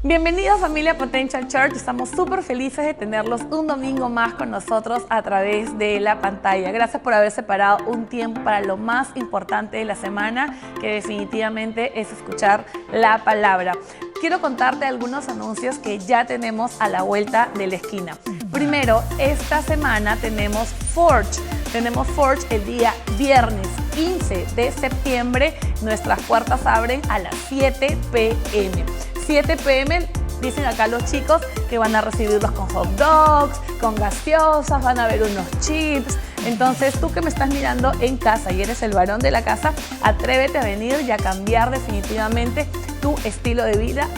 Bienvenidos familia Potential Church, estamos súper felices de tenerlos un domingo más con nosotros a través de la pantalla. Gracias por haber separado un tiempo para lo más importante de la semana, que definitivamente es escuchar la palabra. Quiero contarte algunos anuncios que ya tenemos a la vuelta de la esquina. Primero, esta semana tenemos Forge. Tenemos Forge el día viernes 15 de septiembre. Nuestras puertas abren a las 7 p.m. 7 p.m. dicen acá los chicos que van a recibirlos con hot dogs, con gaseosas, van a ver unos chips. Entonces tú que me estás mirando en casa y eres el varón de la casa, atrévete a venir y a cambiar definitivamente tu estilo de vida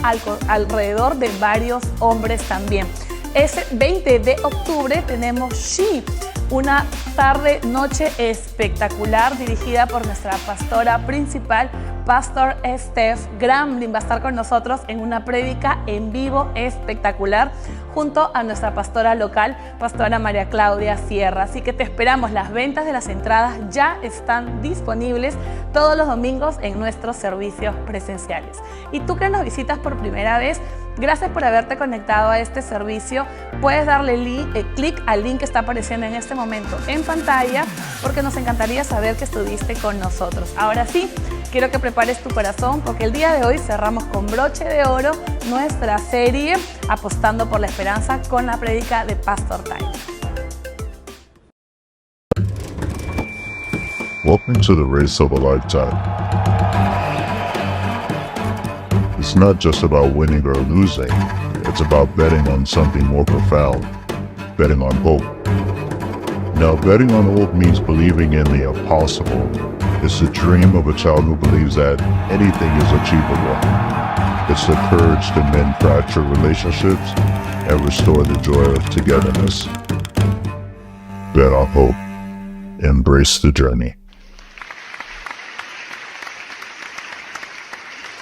alrededor de varios hombres también. Ese 20 de octubre tenemos She, una tarde-noche espectacular dirigida por nuestra pastora principal, Pastor Steph Grambling. Va a estar con nosotros en una prédica en vivo espectacular junto a nuestra pastora local, Pastora María Claudia Sierra. Así que te esperamos. Las ventas de las entradas ya están disponibles todos los domingos en nuestros servicios presenciales. Y tú que nos visitas por primera vez, gracias por haberte conectado a este servicio. Puedes darle clic al link que está apareciendo en este momento en pantalla, porque nos encantaría saber que estuviste con nosotros. Ahora sí, quiero que prepares tu corazón, porque el día de hoy cerramos con broche de oro nuestra serie Apostando por la Esperanza con la prédica de Pastor Tyler. Welcome to the Race of a Lifetime. It's not just about winning or losing. It's about betting on something more profound. Betting on hope. Now, betting on hope means believing in the impossible. It's the dream of a child who believes that anything is achievable. It's the courage to mend fractured relationships and restore the joy of togetherness. Bet on hope. Embrace the journey.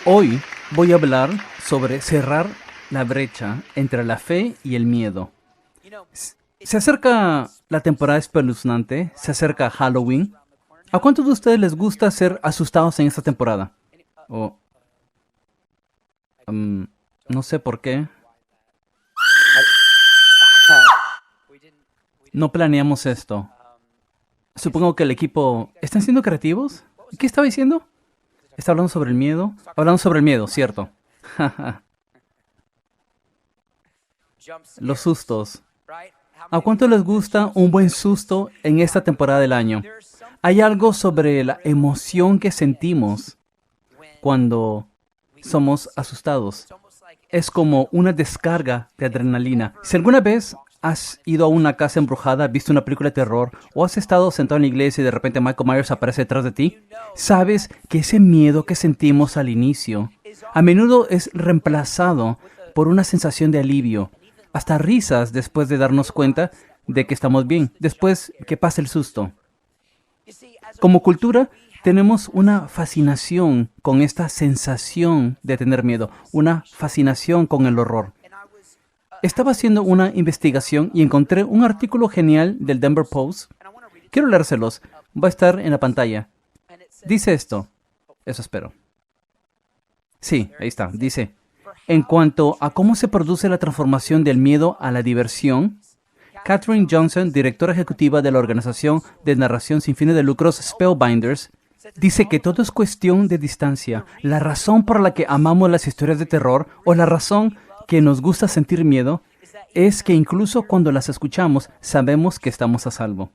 Hoy voy a hablar sobre cerrar la brecha entre la fe y el miedo. Se acerca la temporada espeluznante, se acerca Halloween. ¿A cuántos de ustedes les gusta ser asustados en esta temporada? No sé por qué. No planeamos esto. Supongo que el equipo... ¿Están siendo creativos? ¿Qué estaba diciendo? ¿Está hablando sobre el miedo? Hablando sobre el miedo, cierto. Los sustos. ¿A cuánto les gusta un buen susto en esta temporada del año? Hay algo sobre la emoción que sentimos cuando somos asustados. Es como una descarga de adrenalina. Si alguna vez has ido a una casa embrujada, visto una película de terror, o has estado sentado en la iglesia y de repente Michael Myers aparece detrás de ti, sabes que ese miedo que sentimos al inicio a menudo es reemplazado por una sensación de alivio, hasta risas después de darnos cuenta de que estamos bien, después que pasa el susto. Como cultura, tenemos una fascinación con esta sensación de tener miedo, una fascinación con el horror. Estaba haciendo una investigación y encontré un artículo genial del Denver Post. Quiero leérselos. Va a estar en la pantalla. Dice esto. Eso espero. Sí, ahí está. Dice, en cuanto a cómo se produce la transformación del miedo a la diversión, Katherine Johnson, directora ejecutiva de la organización de narración sin fines de lucros Spellbinders, dice que todo es cuestión de distancia. La razón por la que amamos las historias de terror o la razón que nos gusta sentir miedo es que incluso cuando las escuchamos sabemos que estamos a salvo.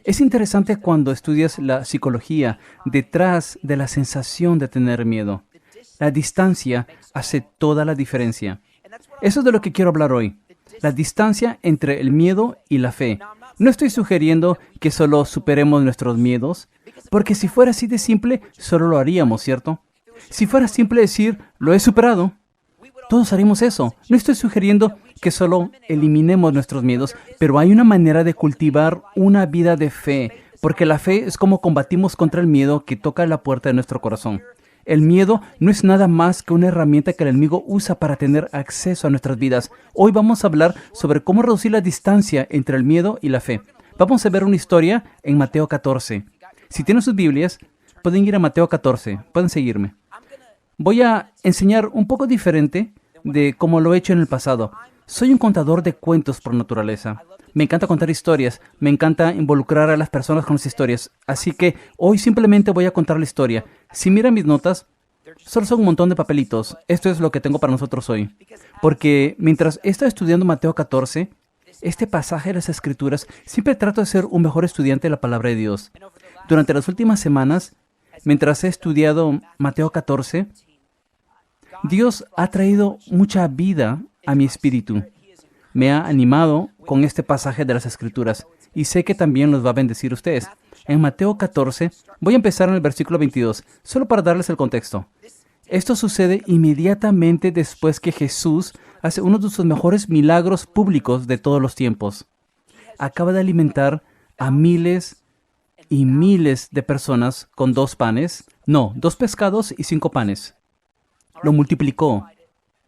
Es interesante cuando estudias la psicología detrás de la sensación de tener miedo. La distancia hace toda la diferencia. Eso es de lo que quiero hablar hoy. La distancia entre el miedo y la fe. No estoy sugiriendo que solo superemos nuestros miedos, porque si fuera así de simple, solo lo haríamos, ¿cierto? Si fuera simple decir, lo he superado, todos haríamos eso. No estoy sugiriendo que solo eliminemos nuestros miedos, pero hay una manera de cultivar una vida de fe, porque la fe es como combatimos contra el miedo que toca la puerta de nuestro corazón. El miedo no es nada más que una herramienta que el enemigo usa para tener acceso a nuestras vidas. Hoy vamos a hablar sobre cómo reducir la distancia entre el miedo y la fe. Vamos a ver una historia en Mateo 14. Si tienen sus Biblias, pueden ir a Mateo 14. Pueden seguirme. Voy a enseñar un poco diferente de cómo lo he hecho en el pasado. Soy un contador de cuentos por naturaleza. Me encanta contar historias. Me encanta involucrar a las personas con las historias. Así que hoy simplemente voy a contar la historia. Si miran mis notas, solo son un montón de papelitos. Esto es lo que tengo para nosotros hoy. Porque mientras he estado estudiando Mateo 14, este pasaje de las Escrituras, siempre trato de ser un mejor estudiante de la palabra de Dios. Durante las últimas semanas, mientras he estudiado Mateo 14, Dios ha traído mucha vida a mi espíritu. Me ha animado con este pasaje de las Escrituras y sé que también los va a bendecir a ustedes. En Mateo 14, voy a empezar en el versículo 22, solo para darles el contexto. Esto sucede inmediatamente después que Jesús hace uno de sus mejores milagros públicos de todos los tiempos. Acaba de alimentar a miles y miles de personas con 2 pescados y 5 panes. Lo multiplicó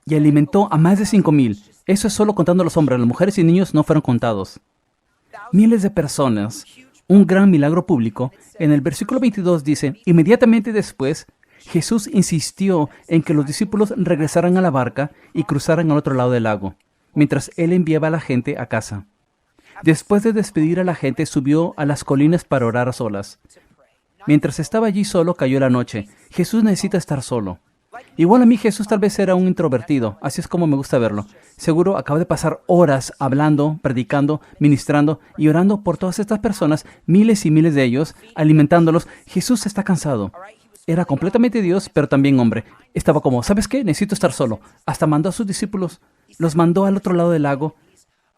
y alimentó a más de 5,000. Eso es solo contando a los hombres. Las mujeres y niños no fueron contados. Miles de personas. Un gran milagro público. En el versículo 22 dice, inmediatamente después, Jesús insistió en que los discípulos regresaran a la barca y cruzaran al otro lado del lago, mientras él enviaba a la gente a casa. Después de despedir a la gente, subió a las colinas para orar a solas. Mientras estaba allí solo, cayó la noche. Jesús necesita estar solo. Igual a mí, Jesús tal vez era un introvertido, así es como me gusta verlo. Seguro acaba de pasar horas hablando, predicando, ministrando y orando por todas estas personas, miles y miles de ellos, alimentándolos. Jesús está cansado. era completamente Dios, pero también hombre. Estaba como, ¿sabes qué? Necesito estar solo. Hasta mandó a sus discípulos, los mandó al otro lado del lago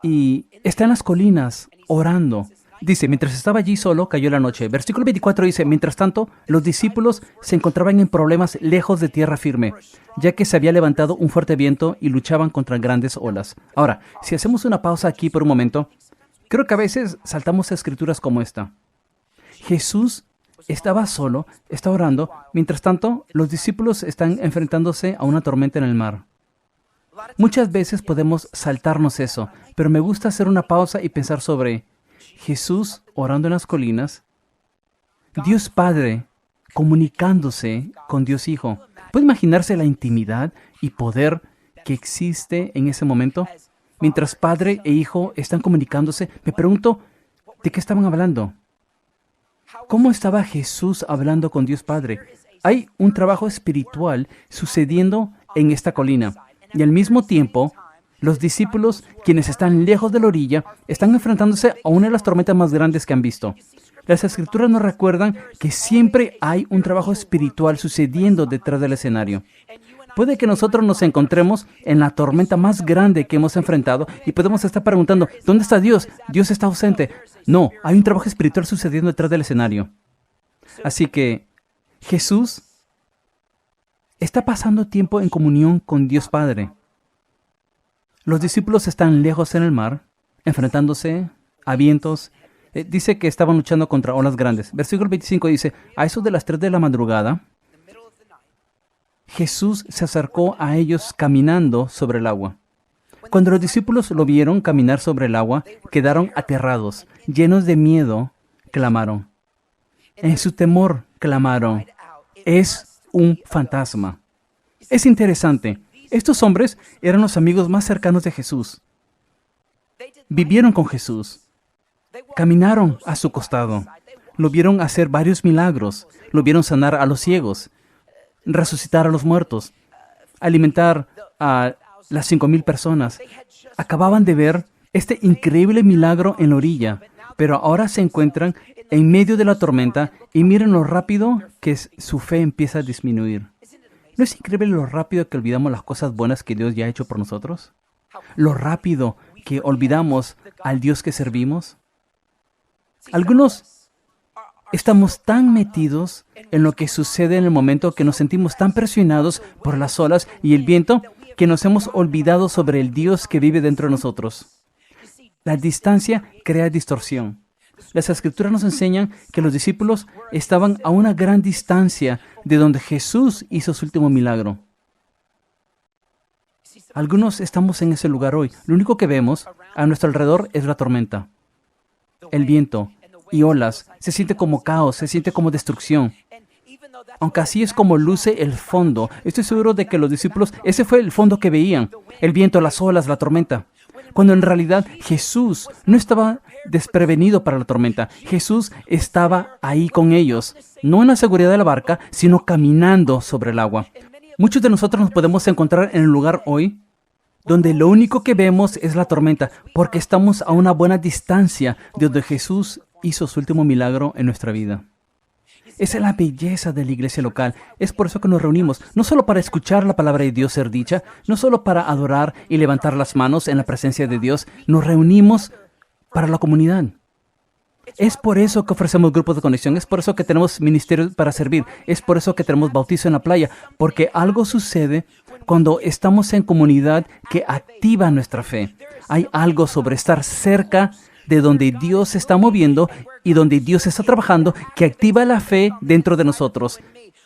y está en las colinas orando. Dice, mientras estaba allí solo, cayó la noche. Versículo 24 dice, mientras tanto, los discípulos se encontraban en problemas lejos de tierra firme, ya que se había levantado un fuerte viento y luchaban contra grandes olas. Ahora, si hacemos una pausa aquí por un momento, creo que a veces saltamos a escrituras como esta. Jesús estaba solo, está orando, mientras tanto, los discípulos están enfrentándose a una tormenta en el mar. Muchas veces podemos saltarnos eso, pero me gusta hacer una pausa y pensar sobre Jesús orando en las colinas, Dios Padre comunicándose con Dios Hijo. ¿Puede imaginarse la intimidad y poder que existe en ese momento? Mientras Padre e Hijo están comunicándose, me pregunto, ¿de qué estaban hablando? ¿Cómo estaba Jesús hablando con Dios Padre? Hay un trabajo espiritual sucediendo en esta colina y al mismo tiempo, los discípulos, quienes están lejos de la orilla, están enfrentándose a una de las tormentas más grandes que han visto. Las Escrituras nos recuerdan que siempre hay un trabajo espiritual sucediendo detrás del escenario. Puede que nosotros nos encontremos en la tormenta más grande que hemos enfrentado y podemos estar preguntando, ¿dónde está Dios? Dios está ausente. No, hay un trabajo espiritual sucediendo detrás del escenario. Así que Jesús está pasando tiempo en comunión con Dios Padre. Los discípulos están lejos en el mar, enfrentándose a vientos. Dice que estaban luchando contra olas grandes. Versículo 25 dice, a eso de las 3 de la madrugada, Jesús se acercó a ellos caminando sobre el agua. Cuando los discípulos lo vieron caminar sobre el agua, quedaron aterrados, llenos de miedo, clamaron. En su temor clamaron, es un fantasma. Es interesante. Estos hombres eran los amigos más cercanos de Jesús. Vivieron con Jesús. Caminaron a su costado. Lo vieron hacer varios milagros. Lo vieron sanar a los ciegos, resucitar a los muertos, alimentar a las 5,000 personas. Acababan de ver este increíble milagro en la orilla, pero ahora se encuentran en medio de la tormenta y miren lo rápido que su fe empieza a disminuir. ¿No es increíble lo rápido que olvidamos las cosas buenas que Dios ya ha hecho por nosotros? Lo rápido que olvidamos al Dios que servimos. Algunos estamos tan metidos en lo que sucede en el momento que nos sentimos tan presionados por las olas y el viento que nos hemos olvidado sobre el Dios que vive dentro de nosotros. La distancia crea distorsión. Las Escrituras nos enseñan que los discípulos estaban a una gran distancia de donde Jesús hizo su último milagro. Algunos estamos en ese lugar hoy. Lo único que vemos a nuestro alrededor es la tormenta, el viento y olas. Se siente como caos, se siente como destrucción. Aunque así es como luce el fondo, estoy seguro de que los discípulos, ese fue el fondo que veían, el viento, las olas, la tormenta. Cuando en realidad Jesús no estaba desprevenido para la tormenta. Jesús estaba ahí con ellos, no en la seguridad de la barca, sino caminando sobre el agua. Muchos de nosotros nos podemos encontrar en un lugar hoy donde lo único que vemos es la tormenta, porque estamos a una buena distancia de donde Jesús hizo su último milagro en nuestra vida. Esa es la belleza de la iglesia local. Es por eso que nos reunimos, no solo para escuchar la palabra de Dios ser dicha, no solo para adorar y levantar las manos en la presencia de Dios, nos reunimos para la comunidad. Es por eso que ofrecemos grupos de conexión, es por eso que tenemos ministerios para servir, es por eso que tenemos bautizo en la playa, porque algo sucede cuando estamos en comunidad que activa nuestra fe. Hay algo sobre estar cerca de donde Dios se está moviendo y donde Dios está trabajando que activa la fe dentro de nosotros.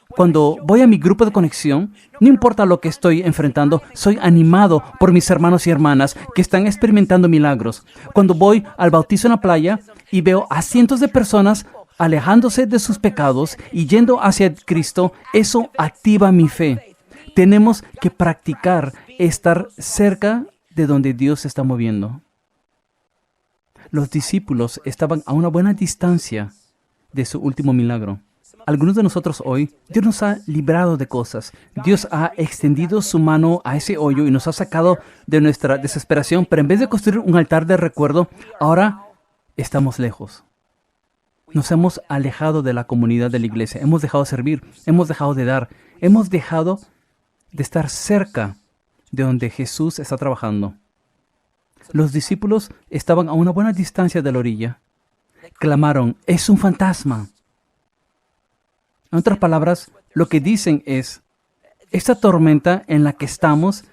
Cuando voy a mi grupo de conexión, no importa lo que estoy enfrentando, soy animado por mis hermanos y hermanas que están experimentando milagros. Cuando voy al bautizo en la playa y veo a cientos de personas alejándose de sus pecados y yendo hacia Cristo, eso activa mi fe. Tenemos que practicar estar cerca de donde Dios se está moviendo. Los discípulos estaban a una buena distancia de su último milagro. Algunos de nosotros hoy, Dios nos ha librado de cosas. Dios ha extendido su mano a ese hoyo y nos ha sacado de nuestra desesperación, pero en vez de construir un altar de recuerdo, ahora estamos lejos. Nos hemos alejado de la comunidad de la iglesia. Hemos dejado de servir. Hemos dejado de dar. Hemos dejado de estar cerca de donde Jesús está trabajando. Los discípulos estaban a una buena distancia de la orilla. Clamaron, es un fantasma. En otras palabras, lo que dicen es, esta tormenta en la que estamos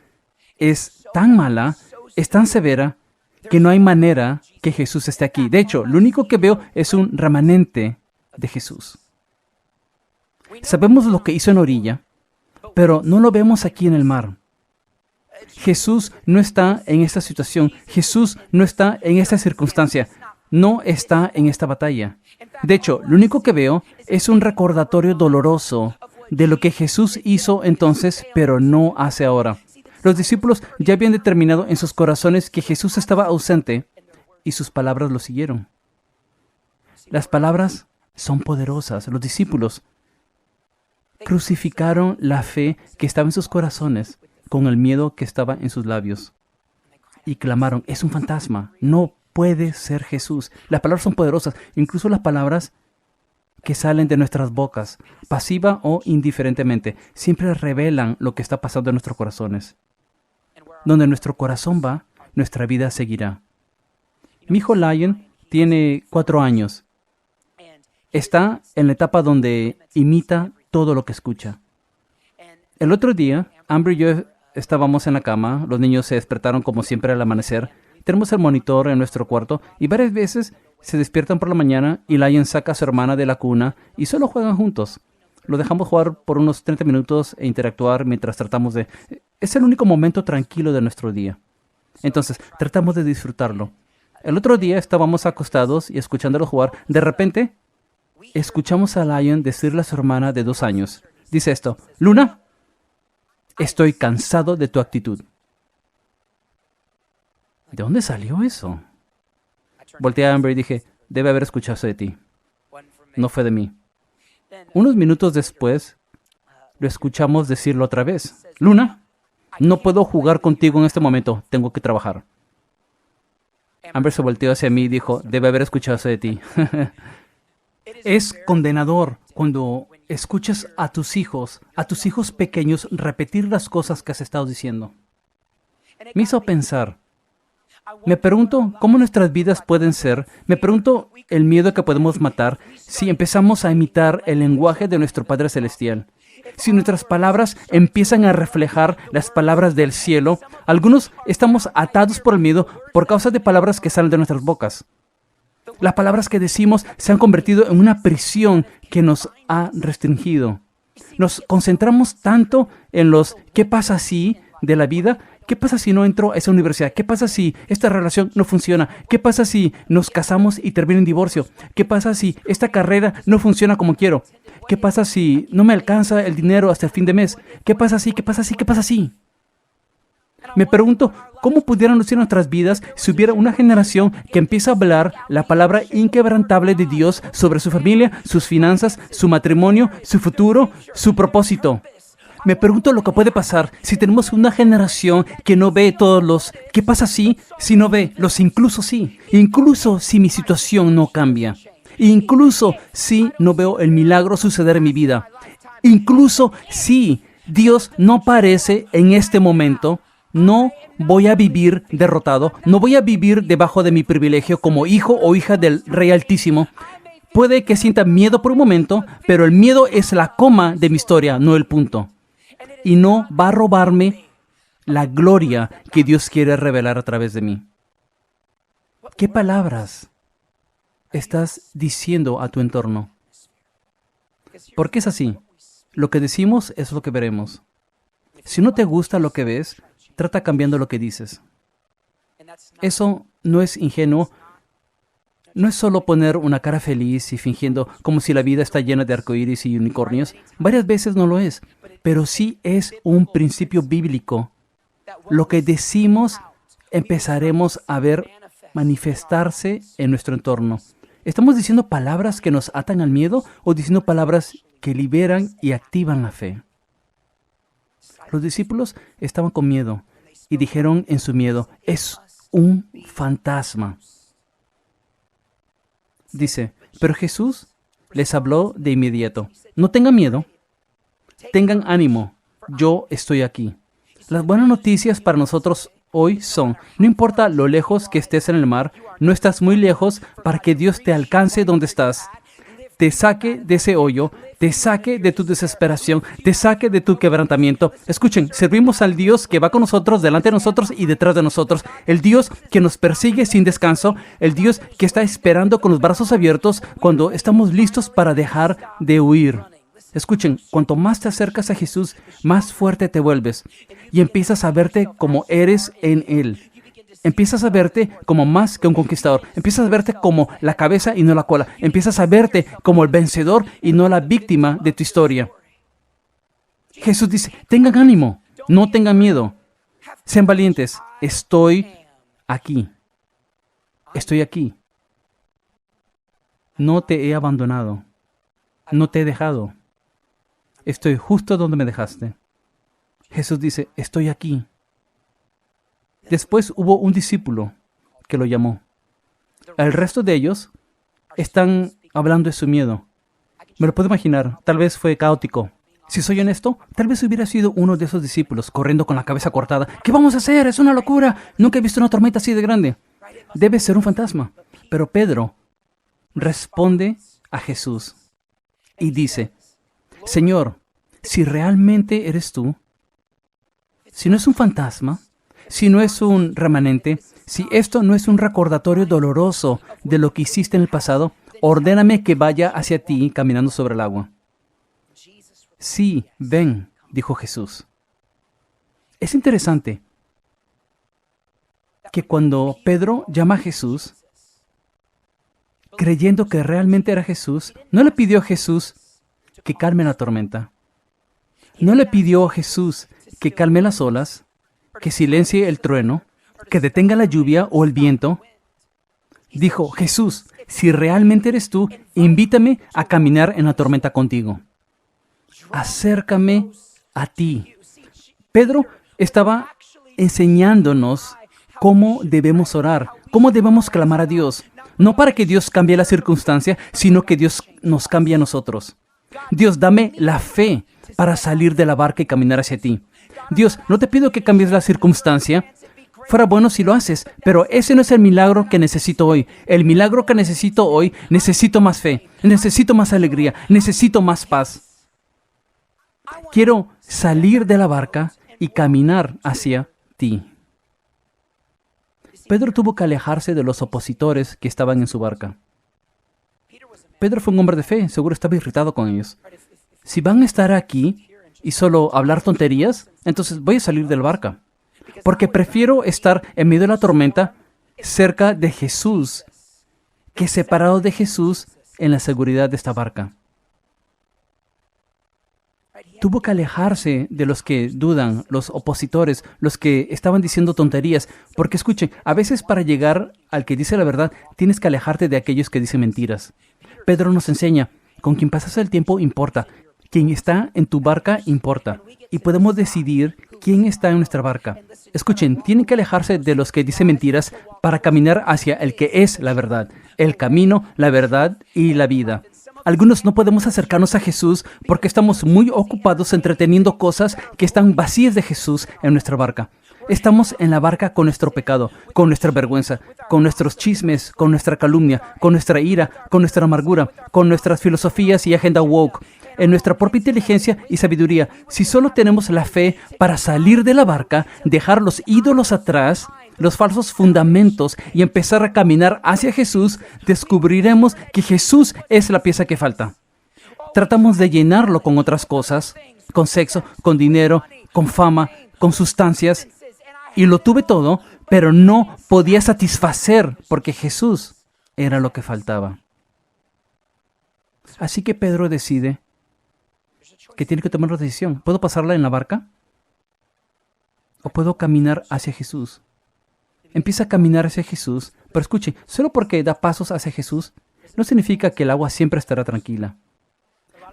es tan mala, es tan severa, que no hay manera que Jesús esté aquí. De hecho, lo único que veo es un remanente de Jesús. Sabemos lo que hizo en orilla, pero no lo vemos aquí en el mar. Jesús no está en esta situación. Jesús no está en esta circunstancia. No está en esta batalla. De hecho, lo único que veo es un recordatorio doloroso de lo que Jesús hizo entonces, pero no hace ahora. Los discípulos ya habían determinado en sus corazones que Jesús estaba ausente y sus palabras lo siguieron. Las palabras son poderosas. Los discípulos crucificaron la fe que estaba en sus corazones con el miedo que estaba en sus labios y clamaron, es un fantasma, no puede ser Jesús. Las palabras son poderosas, incluso las palabras que salen de nuestras bocas, pasiva o indiferentemente, siempre revelan lo que está pasando en nuestros corazones. Donde nuestro corazón va, nuestra vida seguirá. Mi hijo Lion tiene 4 años. Está en la etapa donde imita todo lo que escucha. El otro día, Amber y yo estábamos en la cama, los niños se despertaron como siempre al amanecer. Tenemos el monitor en nuestro cuarto y varias veces se despiertan por la mañana y Lion saca a su hermana de la cuna y solo juegan juntos. Lo dejamos jugar por unos 30 minutos e interactuar mientras tratamos de... Es el único momento tranquilo de nuestro día. Entonces, tratamos de disfrutarlo. El otro día estábamos acostados y escuchándolo jugar. De repente, escuchamos a Lion decirle a su hermana de 2 años. Dice esto, Luna, estoy cansado de tu actitud. ¿De dónde salió eso? Volteé a Amber y dije, debe haber escuchado eso de ti. No fue de mí. Unos minutos después, lo escuchamos decirlo otra vez. Luna, no puedo jugar contigo en este momento. Tengo que trabajar. Amber se volteó hacia mí y dijo, debe haber escuchado eso de ti. Es condenador cuando escuchas a tus hijos pequeños repetir las cosas que has estado diciendo. Me hizo pensar. Me pregunto cómo nuestras vidas pueden ser. Me pregunto el miedo que podemos matar si empezamos a imitar el lenguaje de nuestro Padre Celestial. Si nuestras palabras empiezan a reflejar las palabras del cielo, algunos estamos atados por el miedo por causa de palabras que salen de nuestras bocas. Las palabras que decimos se han convertido en una prisión que nos ha restringido. Nos concentramos tanto en los ¿qué pasa si? De la vida. ¿Qué pasa si no entro a esa universidad? ¿Qué pasa si esta relación no funciona? ¿Qué pasa si nos casamos y termina en divorcio? ¿Qué pasa si esta carrera no funciona como quiero? ¿Qué pasa si no me alcanza el dinero hasta el fin de mes? ¿Qué pasa si? ¿Qué pasa si? ¿Qué pasa si? Me pregunto, ¿cómo pudieran lucir nuestras vidas si hubiera una generación que empieza a hablar la palabra inquebrantable de Dios sobre su familia, sus finanzas, su matrimonio, su futuro, su propósito? Me pregunto lo que puede pasar si tenemos una generación que no ve todos los ¿qué pasa si? Si no ve los incluso si mi situación no cambia, incluso si no veo el milagro suceder en mi vida, incluso si Dios no aparece en este momento, no voy a vivir derrotado, no voy a vivir debajo de mi privilegio como hijo o hija del Rey Altísimo. Puede que sienta miedo por un momento, pero el miedo es la coma de mi historia, no el punto. Y no va a robarme la gloria que Dios quiere revelar a través de mí. ¿Qué palabras estás diciendo a tu entorno? Porque es así. Lo que decimos es lo que veremos. Si no te gusta lo que ves, trata cambiando lo que dices. Eso no es ingenuo. No es solo poner una cara feliz y fingiendo como si la vida está llena de arcoíris y unicornios. Varias veces no lo es, pero sí es un principio bíblico. Lo que decimos empezaremos a ver manifestarse en nuestro entorno. ¿Estamos diciendo palabras que nos atan al miedo o diciendo palabras que liberan y activan la fe? Los discípulos estaban con miedo y dijeron en su miedo, es un fantasma. Dice, pero Jesús les habló de inmediato. No tengan miedo, tengan ánimo, yo estoy aquí. Las buenas noticias para nosotros hoy son, no importa lo lejos que estés en el mar, no estás muy lejos para que Dios te alcance donde estás. Te saque de ese hoyo, te saque de tu desesperación, te saque de tu quebrantamiento. Escuchen, servimos al Dios que va con nosotros, delante de nosotros y detrás de nosotros. El Dios que nos persigue sin descanso, el Dios que está esperando con los brazos abiertos cuando estamos listos para dejar de huir. Escuchen, cuanto más te acercas a Jesús, más fuerte te vuelves y empiezas a verte como eres en Él. Empiezas a verte como más que un conquistador. Empiezas a verte como la cabeza y no la cola. Empiezas a verte como el vencedor y no la víctima de tu historia. Jesús dice, tengan ánimo, no tengan miedo. Sean valientes. Estoy aquí. Estoy aquí. No te he abandonado. No te he dejado. Estoy justo donde me dejaste. Jesús dice, estoy aquí. Después hubo un discípulo que lo llamó. El resto de ellos están hablando de su miedo. Me lo puedo imaginar, tal vez fue caótico. Si soy honesto, tal vez hubiera sido uno de esos discípulos corriendo con la cabeza cortada. ¿Qué vamos a hacer? Es una locura. Nunca he visto una tormenta así de grande. Debe ser un fantasma. Pero Pedro responde a Jesús y dice, Señor, si realmente eres tú, si no es un fantasma, si no es un remanente, si esto no es un recordatorio doloroso de lo que hiciste en el pasado, ordéname que vaya hacia ti caminando sobre el agua. Sí, ven, dijo Jesús. Es interesante que cuando Pedro llama a Jesús, creyendo que realmente era Jesús, no le pidió a Jesús que calme la tormenta. No le pidió a Jesús que calme las olas, que silencie el trueno, que detenga la lluvia o el viento. Dijo, Jesús, si realmente eres tú, invítame a caminar en la tormenta contigo. Acércame a ti. Pedro estaba enseñándonos cómo debemos orar, cómo debemos clamar a Dios. No para que Dios cambie la circunstancia, sino que Dios nos cambie a nosotros. Dios, dame la fe para salir de la barca y caminar hacia ti. Dios, no te pido que cambies la circunstancia. Fuera bueno si lo haces, pero ese no es el milagro que necesito hoy. El milagro que necesito hoy, necesito más fe, necesito más alegría, necesito más paz. Quiero salir de la barca y caminar hacia ti. Pedro tuvo que alejarse de los opositores que estaban en su barca. Pedro fue un hombre de fe, seguro estaba irritado con ellos. Si van a estar aquí y solo hablar tonterías, entonces voy a salir de la barca. Porque prefiero estar en medio de la tormenta cerca de Jesús que separado de Jesús en la seguridad de esta barca. Tuvo que alejarse de los que dudan, los opositores, los que estaban diciendo tonterías. Porque escuchen, a veces para llegar al que dice la verdad, tienes que alejarte de aquellos que dicen mentiras. Pedro nos enseña, con quien pasas el tiempo importa. Quien está en tu barca importa. Y podemos decidir quién está en nuestra barca. Escuchen, tienen que alejarse de los que dicen mentiras para caminar hacia el que es la verdad, el camino, la verdad y la vida. Algunos no podemos acercarnos a Jesús porque estamos muy ocupados entreteniendo cosas que están vacías de Jesús en nuestra barca. Estamos en la barca con nuestro pecado, con nuestra vergüenza, con nuestros chismes, con nuestra calumnia, con nuestra ira, con nuestra amargura, con nuestras filosofías y agenda woke, en nuestra propia inteligencia y sabiduría. Si solo tenemos la fe para salir de la barca, dejar los ídolos atrás, los falsos fundamentos y empezar a caminar hacia Jesús, descubriremos que Jesús es la pieza que falta. Tratamos de llenarlo con otras cosas, con sexo, con dinero, con fama, con sustancias, y lo tuve todo, pero no podía satisfacer porque Jesús era lo que faltaba. Así que Pedro decide que tiene que tomar una decisión. ¿Puedo pasarla en la barca? ¿O puedo caminar hacia Jesús? Empieza a caminar hacia Jesús, pero escuche, solo porque da pasos hacia Jesús, no significa que el agua siempre estará tranquila.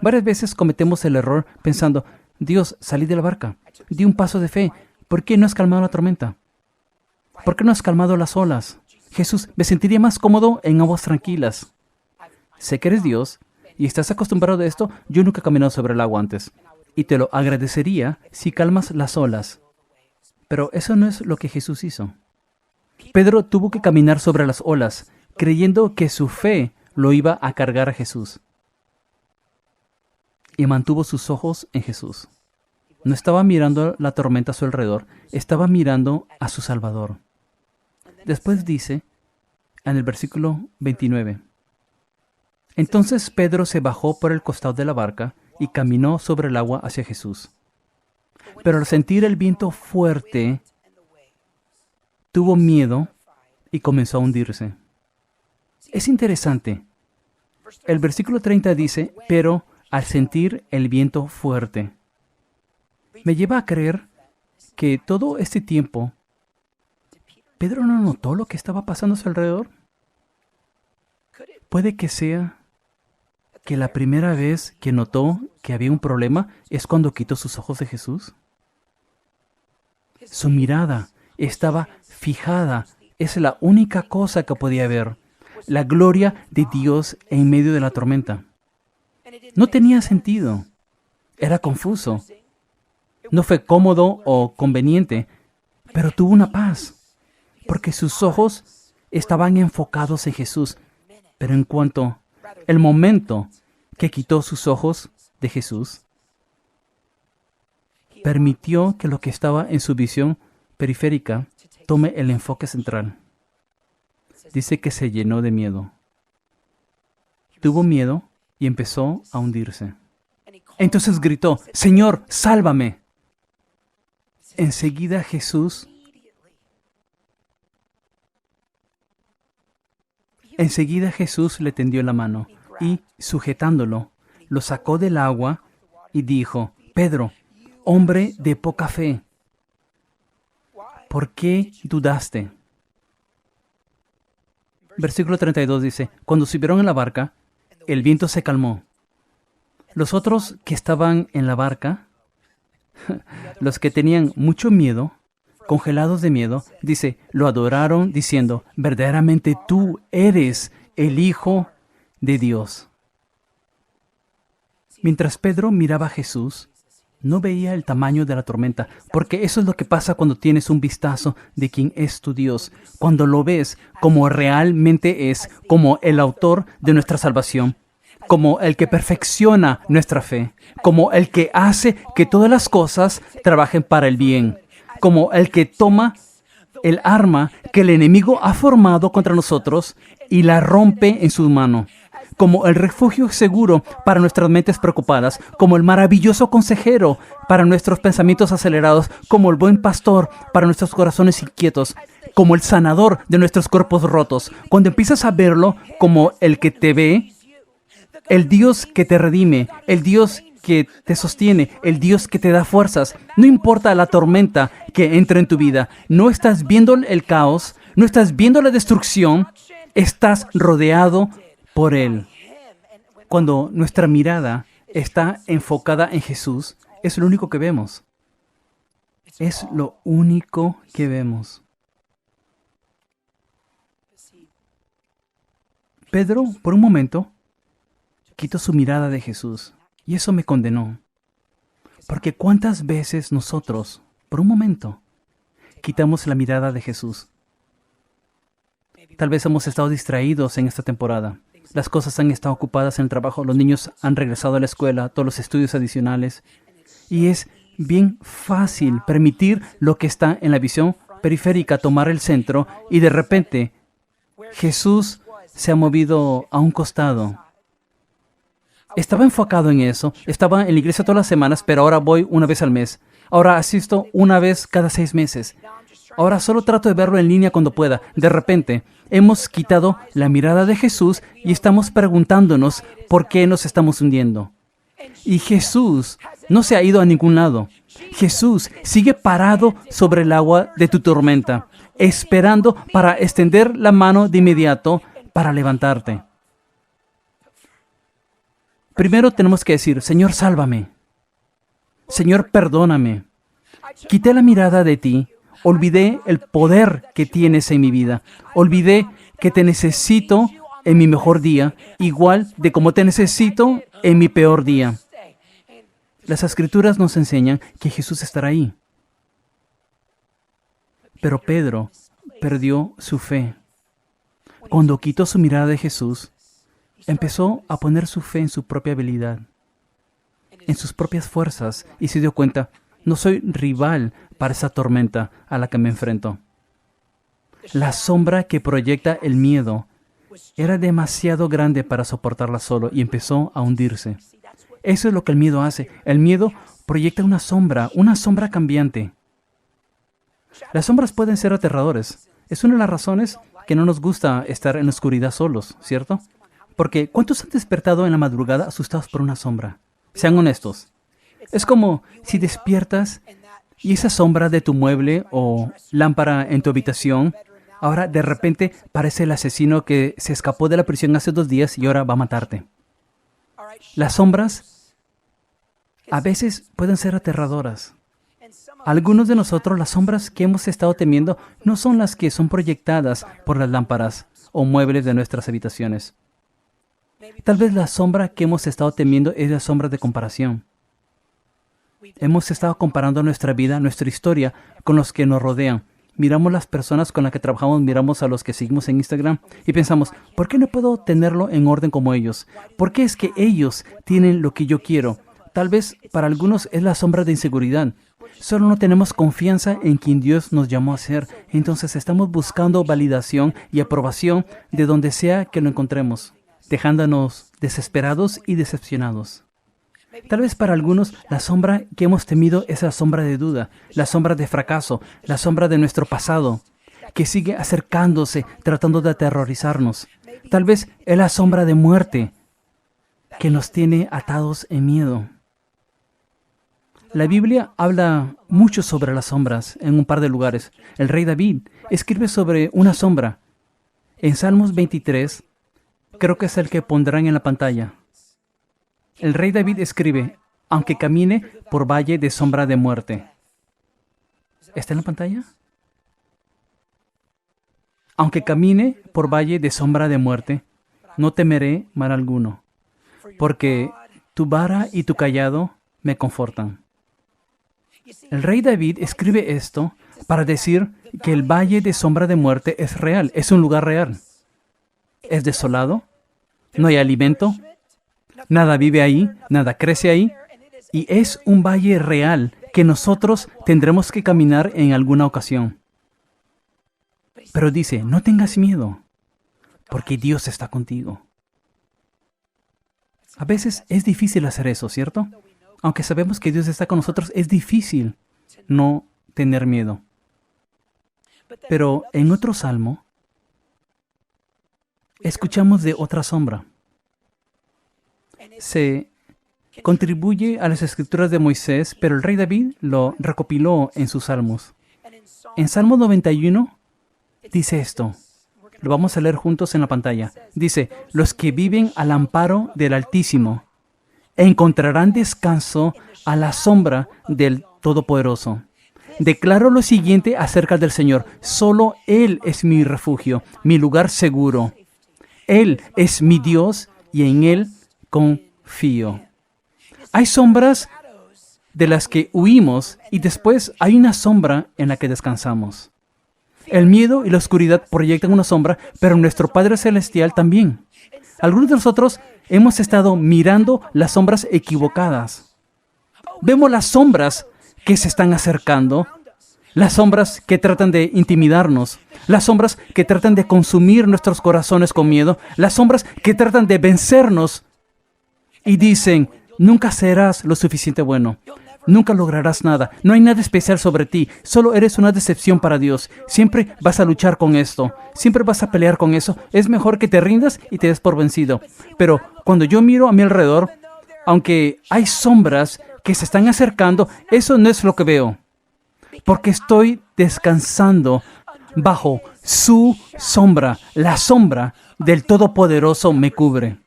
Varias veces cometemos el error pensando, Dios, salí de la barca, di un paso de fe, ¿por qué no has calmado la tormenta? ¿Por qué no has calmado las olas? Jesús, me sentiría más cómodo en aguas tranquilas. sé que eres Dios y estás acostumbrado a esto. Yo nunca he caminado sobre el agua antes. Y te lo agradecería si calmas las olas. Pero eso no es lo que Jesús hizo. Pedro tuvo que caminar sobre las olas, creyendo que su fe lo iba a cargar a Jesús. Y mantuvo sus ojos en Jesús. No estaba mirando la tormenta a su alrededor, estaba mirando a su Salvador. Después dice, en el versículo 29, entonces Pedro se bajó por el costado de la barca y caminó sobre el agua hacia Jesús. Pero al sentir el viento fuerte, tuvo miedo y comenzó a hundirse. Es interesante. El versículo 30 dice, pero al sentir el viento fuerte. Me lleva a creer que todo este tiempo, Pedro no notó lo que estaba pasando a su alrededor. Puede que sea que la primera vez que notó que había un problema es cuando quitó sus ojos de Jesús. Su mirada estaba fijada. Es la única cosa que podía ver. La gloria de Dios en medio de la tormenta. No tenía sentido. Era confuso. No fue cómodo o conveniente, pero tuvo una paz, porque sus ojos estaban enfocados en Jesús. Pero en cuanto el momento que quitó sus ojos de Jesús, permitió que lo que estaba en su visión periférica tome el enfoque central. Dice que se llenó de miedo. Tuvo miedo y empezó a hundirse. Entonces gritó, Señor, sálvame. Enseguida Jesús le tendió la mano y, sujetándolo, lo sacó del agua y dijo, Pedro, hombre de poca fe, ¿por qué dudaste? Versículo 32 dice, cuando subieron en la barca, el viento se calmó. Los otros que estaban en la barca, los que tenían mucho miedo, congelados de miedo, dice, lo adoraron diciendo, verdaderamente tú eres el Hijo de Dios. Mientras Pedro miraba a Jesús, no veía el tamaño de la tormenta, porque eso es lo que pasa cuando tienes un vistazo de quién es tu Dios, cuando lo ves como realmente es, como el autor de nuestra salvación, como el que perfecciona nuestra fe, como el que hace que todas las cosas trabajen para el bien, como el que toma el arma que el enemigo ha formado contra nosotros y la rompe en su mano, como el refugio seguro para nuestras mentes preocupadas, como el maravilloso consejero para nuestros pensamientos acelerados, como el buen pastor para nuestros corazones inquietos, como el sanador de nuestros cuerpos rotos. Cuando empiezas a verlo como el que te ve, el Dios que te redime, el Dios que te sostiene, el Dios que te da fuerzas, no importa la tormenta que entre en tu vida, no estás viendo el caos, no estás viendo la destrucción, estás rodeado por Él. Cuando nuestra mirada está enfocada en Jesús, es lo único que vemos. Es lo único que vemos. Pedro, por un momento, quitó su mirada de Jesús y eso me condenó. Porque ¿cuántas veces nosotros, por un momento, quitamos la mirada de Jesús? Tal vez hemos estado distraídos en esta temporada. Las cosas han estado ocupadas en el trabajo, los niños han regresado a la escuela, todos los estudios adicionales. Y es bien fácil permitir lo que está en la visión periférica tomar el centro y de repente Jesús se ha movido a un costado. Estaba enfocado en eso, estaba en la iglesia todas las semanas, pero ahora voy una vez al mes. Ahora asisto una vez cada 6 meses. Ahora solo trato de verlo en línea cuando pueda. De repente, hemos quitado la mirada de Jesús y estamos preguntándonos por qué nos estamos hundiendo. Y Jesús no se ha ido a ningún lado. Jesús sigue parado sobre el agua de tu tormenta, esperando para extender la mano de inmediato para levantarte. Primero tenemos que decir, Señor, sálvame. Señor, perdóname. Quité la mirada de ti. Olvidé el poder que tienes en mi vida. Olvidé que te necesito en mi mejor día, igual de como te necesito en mi peor día. Las Escrituras nos enseñan que Jesús estará ahí. Pero Pedro perdió su fe. Cuando quitó su mirada de Jesús, empezó a poner su fe en su propia habilidad, en sus propias fuerzas, y se dio cuenta, no soy rival para esa tormenta a la que me enfrento. La sombra que proyecta el miedo era demasiado grande para soportarla solo y empezó a hundirse. Eso es lo que el miedo hace. El miedo proyecta una sombra cambiante. Las sombras pueden ser aterradores. Es una de las razones que no nos gusta estar en la oscuridad solos, ¿cierto? Porque ¿cuántos han despertado en la madrugada asustados por una sombra? Sean honestos. Es como si despiertas y esa sombra de tu mueble o lámpara en tu habitación, ahora de repente parece el asesino que se escapó de la prisión hace 2 días y ahora va a matarte. Las sombras a veces pueden ser aterradoras. Algunos de nosotros, las sombras que hemos estado temiendo no son las que son proyectadas por las lámparas o muebles de nuestras habitaciones. Tal vez la sombra que hemos estado temiendo es la sombra de comparación. Hemos estado comparando nuestra vida, nuestra historia, con los que nos rodean. Miramos las personas con las que trabajamos, miramos a los que seguimos en Instagram y pensamos, ¿por qué no puedo tenerlo en orden como ellos? ¿Por qué es que ellos tienen lo que yo quiero? Tal vez para algunos es la sombra de inseguridad. Solo no tenemos confianza en quien Dios nos llamó a ser. Entonces estamos buscando validación y aprobación de donde sea que lo encontremos, dejándonos desesperados y decepcionados. Tal vez para algunos la sombra que hemos temido es la sombra de duda, la sombra de fracaso, la sombra de nuestro pasado, que sigue acercándose, tratando de aterrorizarnos. Tal vez es la sombra de muerte, que nos tiene atados en miedo. La Biblia habla mucho sobre las sombras en un par de lugares. El rey David escribe sobre una sombra. En Salmos 23, creo que es el que pondrán en la pantalla. El rey David escribe, aunque camine por valle de sombra de muerte. ¿Está en la pantalla? Aunque camine por valle de sombra de muerte, no temeré mal alguno, porque tu vara y tu cayado me confortan. El rey David escribe esto para decir que el valle de sombra de muerte es real, es un lugar real. Es desolado, no hay alimento, nada vive ahí, nada crece ahí, y es un valle real que nosotros tendremos que caminar en alguna ocasión. Pero dice, no tengas miedo, porque Dios está contigo. A veces es difícil hacer eso, ¿cierto? Aunque sabemos que Dios está con nosotros, es difícil no tener miedo. Pero en otro salmo, escuchamos de otra sombra. Se contribuye a las escrituras de Moisés, pero el rey David lo recopiló en sus salmos. En Salmo 91 dice esto. Lo vamos a leer juntos en la pantalla. Dice, los que viven al amparo del Altísimo encontrarán descanso a la sombra del Todopoderoso. Declaro lo siguiente acerca del Señor. Solo Él es mi refugio, mi lugar seguro. Él es mi Dios y en Él confío. Hay sombras de las que huimos y después hay una sombra en la que descansamos. El miedo y la oscuridad proyectan una sombra, pero nuestro Padre Celestial también. Algunos de nosotros hemos estado mirando las sombras equivocadas. Vemos las sombras que se están acercando, las sombras que tratan de intimidarnos, las sombras que tratan de consumir nuestros corazones con miedo, las sombras que tratan de vencernos y dicen, nunca serás lo suficiente bueno, nunca lograrás nada, no hay nada especial sobre ti, solo eres una decepción para Dios, siempre vas a luchar con esto, siempre vas a pelear con eso, es mejor que te rindas y te des por vencido. Pero cuando yo miro a mi alrededor, aunque hay sombras que se están acercando, eso no es lo que veo, porque estoy descansando bajo su sombra, la sombra del Todopoderoso me cubre.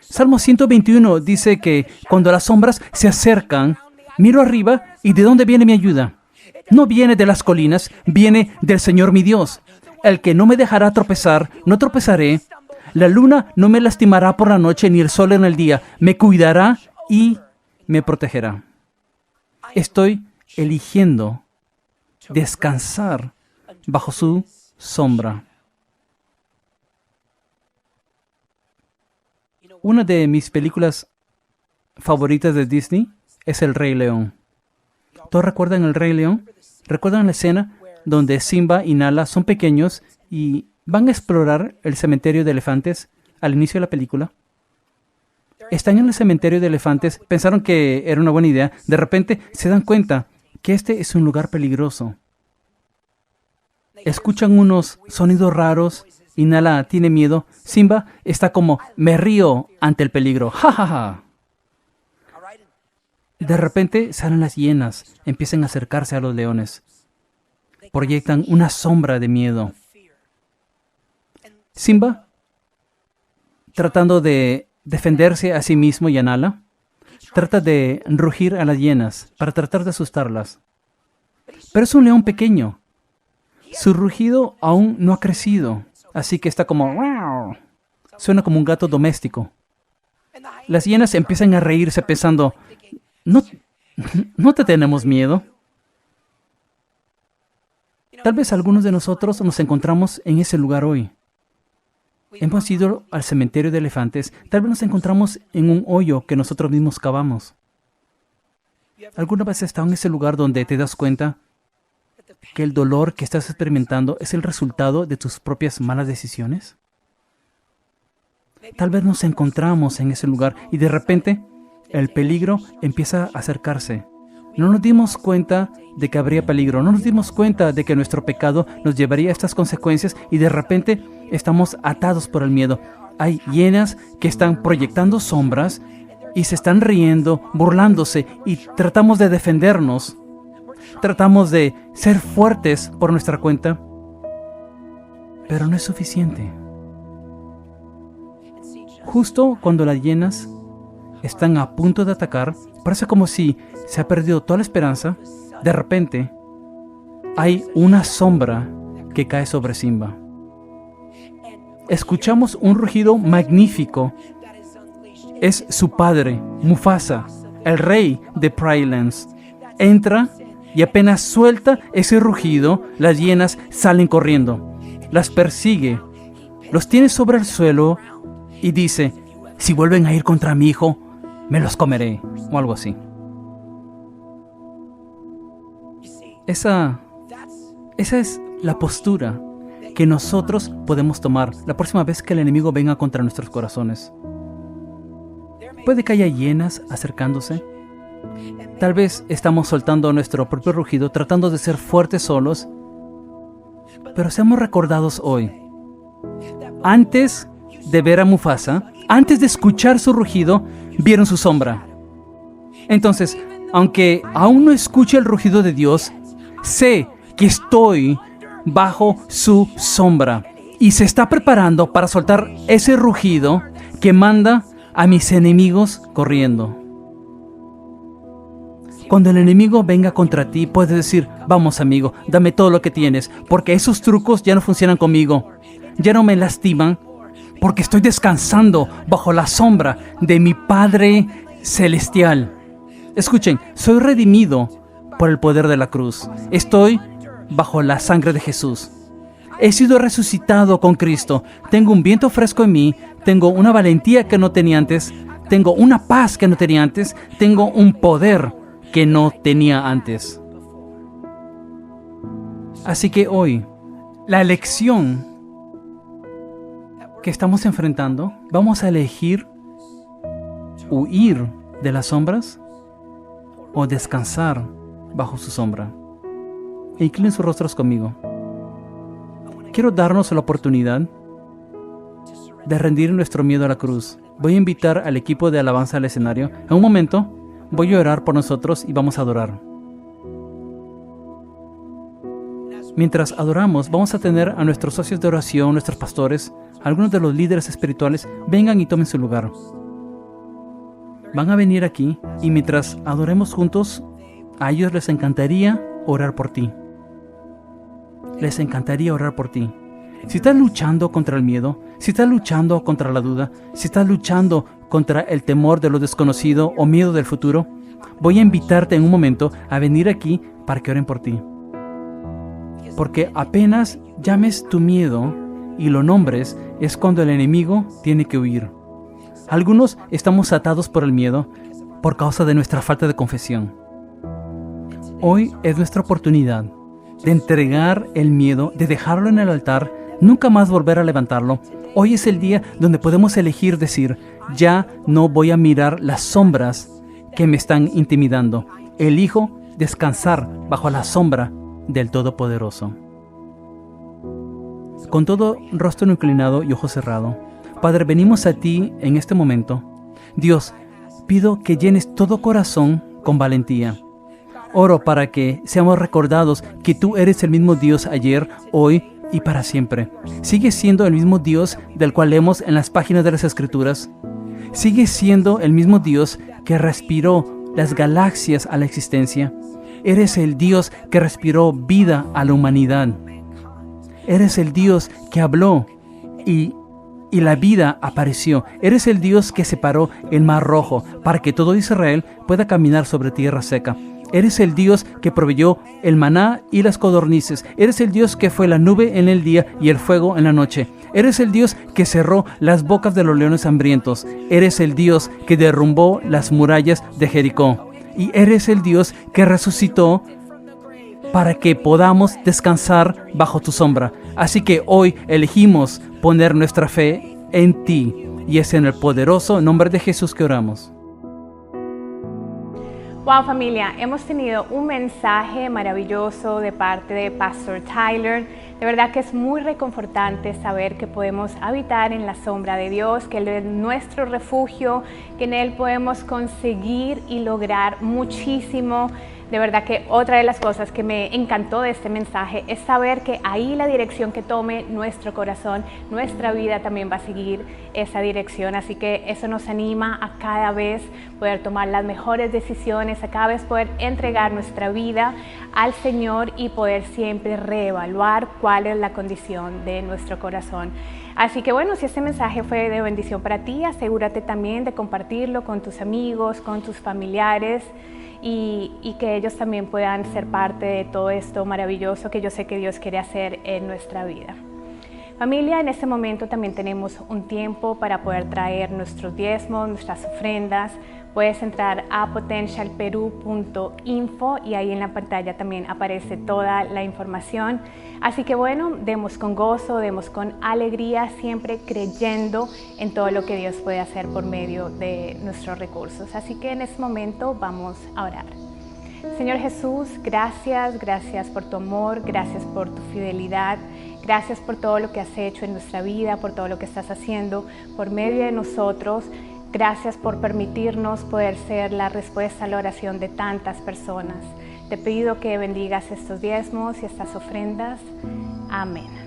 Salmo 121 dice que cuando las sombras se acercan, miro arriba y ¿de dónde viene mi ayuda? No viene de las colinas, viene del Señor mi Dios, el que no me dejará tropezar, no tropezaré, La luna no me lastimará por la noche ni el sol en el día. Me cuidará y me protegerá. Estoy eligiendo descansar bajo su sombra. Una de mis películas favoritas de Disney es El Rey León. ¿Todos recuerdan El Rey León? ¿Recuerdan la escena donde Simba y Nala son pequeños y van a explorar el cementerio de elefantes al inicio de la película? Están en el cementerio de elefantes, pensaron que era una buena idea. De repente se dan cuenta que este es un lugar peligroso. Escuchan unos sonidos raros y Nala tiene miedo. Simba está como, me río ante el peligro. ¡Ja, ja, ja! De repente salen las hienas, empiezan a acercarse a los leones. Proyectan una sombra de miedo. Simba, tratando de defenderse a sí mismo y a Nala, trata de rugir a las hienas para tratar de asustarlas. Pero es un león pequeño. Su rugido aún no ha crecido, así que está como... ¡wow! Suena como un gato doméstico. Las hienas empiezan a reírse pensando... No te tenemos miedo. Tal vez algunos de nosotros nos encontramos en ese lugar hoy. Hemos ido al cementerio de elefantes. Tal vez nos encontramos en un hoyo que nosotros mismos cavamos. ¿Alguna vez has estado en ese lugar donde te das cuenta que el dolor que estás experimentando es el resultado de tus propias malas decisiones? Tal vez nos encontramos en ese lugar y de repente el peligro empieza a acercarse. No nos dimos cuenta de que habría peligro, no nos dimos cuenta de que nuestro pecado nos llevaría a estas consecuencias y de repente estamos atados por el miedo. Hay hienas que están proyectando sombras y se están riendo, burlándose y tratamos de defendernos. Tratamos de ser fuertes por nuestra cuenta, pero no es suficiente. Justo cuando las hienas están a punto de atacar, parece como si se ha perdido toda la esperanza. De repente, hay una sombra que cae sobre Simba. Escuchamos un rugido magnífico. Es su padre, Mufasa, el rey de Prairie Lands. Entra y apenas suelta ese rugido, las hienas salen corriendo. Las persigue, los tiene sobre el suelo y dice, si vuelven a ir contra mi hijo, me los comeré, o algo así. Esa es la postura que nosotros podemos tomar la próxima vez que el enemigo venga contra nuestros corazones. Puede que haya hienas acercándose. Tal vez estamos soltando nuestro propio rugido, tratando de ser fuertes solos. Pero seamos recordados hoy. Antes de ver a Mufasa, antes de escuchar su rugido, vieron su sombra. Entonces, aunque aún no escuche el rugido de Dios, sé que estoy bajo su sombra y se está preparando para soltar ese rugido que manda a mis enemigos corriendo. Cuando el enemigo venga contra ti, puedes decir, vamos amigo, dame todo lo que tienes, porque esos trucos ya no funcionan conmigo, ya no me lastiman, porque estoy descansando bajo la sombra de mi Padre Celestial. Escuchen, soy redimido por el poder de la cruz. Estoy bajo la sangre de Jesús. He sido resucitado con Cristo. Tengo un viento fresco en mí. Tengo una valentía que no tenía antes. Tengo una paz que no tenía antes. Tengo un poder que no tenía antes. Así que hoy, la elección que estamos enfrentando, vamos a elegir huir de las sombras o descansar bajo su sombra. Inclinen sus rostros conmigo. Quiero darnos la oportunidad de rendir nuestro miedo a la cruz. Voy a invitar al equipo de alabanza al escenario. En un momento voy a orar por nosotros y vamos a adorar. Mientras adoramos, vamos a tener a nuestros socios de oración, nuestros pastores, algunos de los líderes espirituales, vengan y tomen su lugar. Van a venir aquí y mientras adoremos juntos, a ellos les encantaría orar por ti. Les encantaría orar por ti. Si estás luchando contra el miedo, si estás luchando contra la duda, si estás luchando contra el temor de lo desconocido o miedo del futuro, voy a invitarte en un momento a venir aquí para que oren por ti. Porque apenas llames tu miedo y lo nombres, es cuando el enemigo tiene que huir. Algunos estamos atados por el miedo por causa de nuestra falta de confesión. Hoy es nuestra oportunidad de entregar el miedo, de dejarlo en el altar, nunca más volver a levantarlo. Hoy es el día donde podemos elegir decir, ya no voy a mirar las sombras que me están intimidando. Elijo descansar bajo la sombra del Todopoderoso. Con todo rostro inclinado y ojo cerrado, Padre, venimos a ti en este momento. Dios, pido que llenes todo corazón con valentía. Oro para que seamos recordados que tú eres el mismo Dios ayer, hoy y para siempre. Sigues siendo el mismo Dios del cual leemos en las páginas de las Escrituras. Sigues siendo el mismo Dios que respiró las galaxias a la existencia. Eres el Dios que respiró vida a la humanidad. Eres el Dios que habló y la vida apareció. Eres el Dios que separó el Mar Rojo para que todo Israel pueda caminar sobre tierra seca. Eres el Dios que proveyó el maná y las codornices. Eres el Dios que fue la nube en el día y el fuego en la noche. Eres el Dios que cerró las bocas de los leones hambrientos. Eres el Dios que derrumbó las murallas de Jericó. Y eres el Dios que resucitó para que podamos descansar bajo tu sombra. Así que hoy elegimos poner nuestra fe en ti. Y es en el poderoso nombre de Jesús que oramos. Wow, familia, hemos tenido un mensaje maravilloso de parte de Pastor Tyler. De verdad que es muy reconfortante saber que podemos habitar en la sombra de Dios, que Él es nuestro refugio, que en Él podemos conseguir y lograr muchísimo. De verdad que otra de las cosas que me encantó de este mensaje es saber que ahí la dirección que tome nuestro corazón, nuestra vida también va a seguir esa dirección. Así que eso nos anima a cada vez poder tomar las mejores decisiones, a cada vez poder entregar nuestra vida al Señor y poder siempre reevaluar cuál es la condición de nuestro corazón. Así que bueno, si este mensaje fue de bendición para ti, asegúrate también de compartirlo con tus amigos, con tus familiares, y que ellos también puedan ser parte de todo esto maravilloso que yo sé que Dios quiere hacer en nuestra vida. Familia, en este momento también tenemos un tiempo para poder traer nuestros diezmos, nuestras ofrendas. Puedes entrar a potentialperu.info y ahí en la pantalla también aparece toda la información. Así que bueno, demos con gozo, demos con alegría, siempre creyendo en todo lo que Dios puede hacer por medio de nuestros recursos. Así que en este momento vamos a orar. Señor Jesús, gracias por tu amor, gracias por tu fidelidad. Gracias por todo lo que has hecho en nuestra vida, por todo lo que estás haciendo por medio de nosotros. Gracias por permitirnos poder ser la respuesta a la oración de tantas personas. Te pido que bendigas estos diezmos y estas ofrendas. Amén.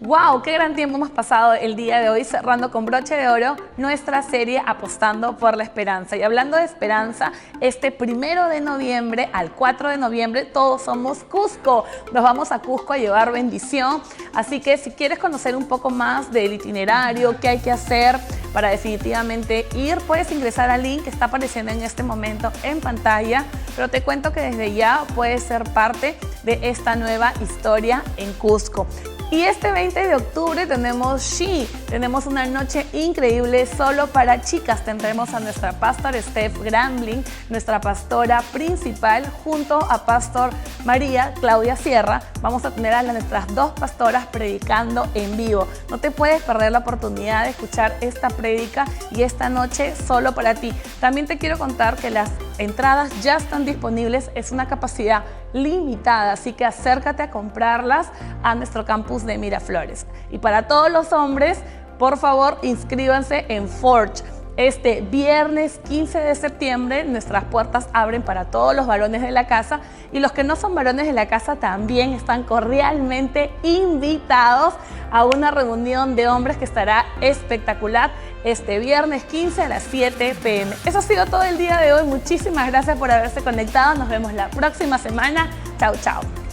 ¡Wow! ¡Qué gran tiempo hemos pasado el día de hoy cerrando con broche de oro nuestra serie Apostando por la Esperanza! Y hablando de esperanza, este 1 de noviembre al 4 de noviembre todos somos Cusco. Nos vamos a Cusco a llevar bendición. Así que si quieres conocer un poco más del itinerario, qué hay que hacer, para definitivamente ir. Puedes ingresar al link que está apareciendo en este momento en pantalla, pero te cuento que desde ya puedes ser parte de esta nueva historia en Cusco. Y este 20 de octubre tenemos She, tenemos una noche increíble solo para chicas. Tendremos a nuestra pastor Steph Grambling, nuestra pastora principal, junto a pastor María Claudia Sierra. Vamos a tener a nuestras dos pastoras predicando en vivo. No te puedes perder la oportunidad de escuchar esta prédica y esta noche solo para ti. También te quiero contar que las entradas ya están disponibles, es una capacidad limitada, así que acércate a comprarlas a nuestro campus de Miraflores. Y para todos los hombres, por favor, inscríbanse en Forge. Este viernes 15 de septiembre nuestras puertas abren para todos los varones de la casa, y los que no son varones de la casa también están cordialmente invitados a una reunión de hombres que estará espectacular este viernes 15 a las 7 p.m. Eso ha sido todo el día de hoy. Muchísimas gracias por haberse conectado. Nos vemos la próxima semana. Chao, chao.